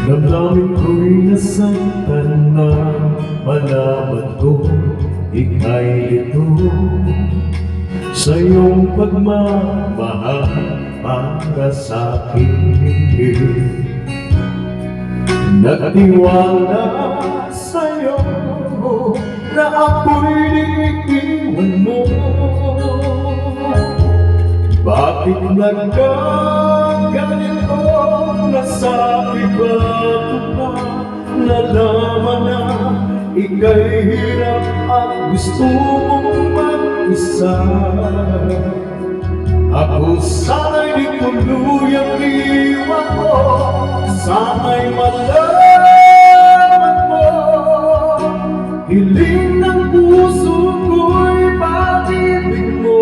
Damdamin ko'y nasaktan na malaman ko ika'y ito sa iyong pagmamahal para sa'kin. Nagtiwala sa'yo na ako'y iiwan mo. Bakit nagkaganito na sa iba ko pa nalaman na ika'y hirap at gusto mong mag-isa? Ako sana'y di tuluyang iwan mo, sana'y malaman mo. Hiling ng puso ko'y pag-ibig mo,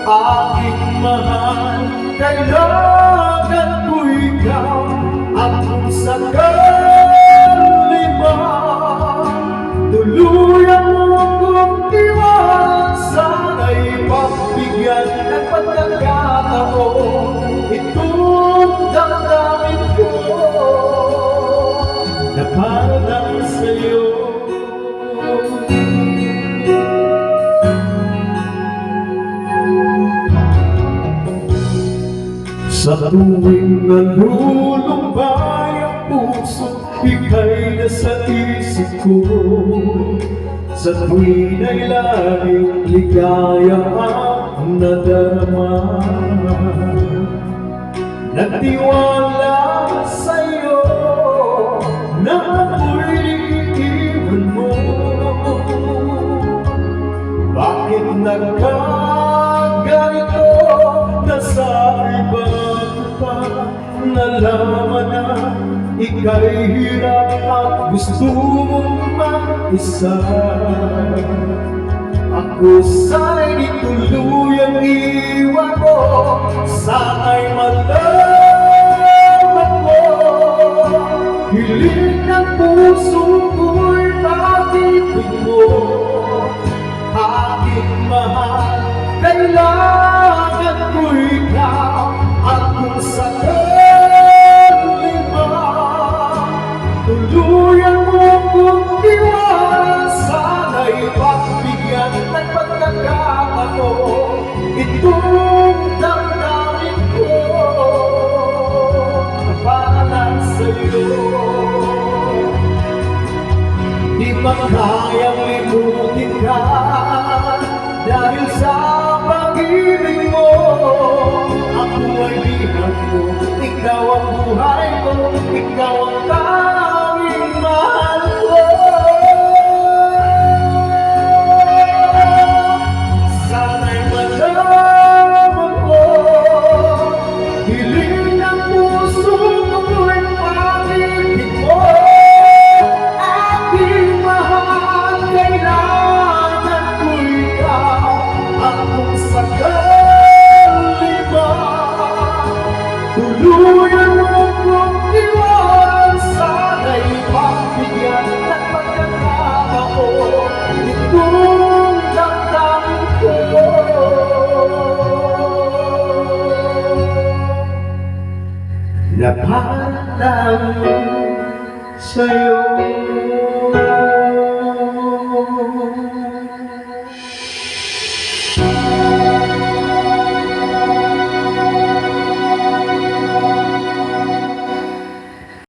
aking mahal, kailangan ko ikaw. At kung sakali man tuluyan mo kong iwan, sana'y pagbigyan ng pagkakataon itong damdamin ko na parang sa'yo. Sa tuwing nalulumbay ang puso, ika'y nasa isip ko. Sa tuwing ay laging ligaya ang nadarama. Nagtiwala sa'yo na ako'y iiwan mo. Bakit nagkaganito na sa iba ko pa nalaman na ika'y hirap at gusto mong mag-isa? Ako sana'y di tuluyang iwan mo, sana'y malaman mo. Hiling ng puso ko'y pag-ibig mo, aking mahal, kailangan ko ikaw. At kung sakali man tuluyan mo kong iwan, sana'y pagbigyan ng pagkakataon itong damdamin ko na para sa'yo. Di ba kayang limutin ka dahil sa pag-ibig mo? Ako ay bilang mo, ikaw ang buhay ko, ikaw ang tanging mahal ko. Sana'y malaman mo, hiling ng puso ko'y pag-ibig mo, aking mahal, kailangan ko ikaw. At kung sakali man tuluyan mo kong iwan, sana'y pagbigyan ng pagkakataon itong damdamin ko na parang sa'yo.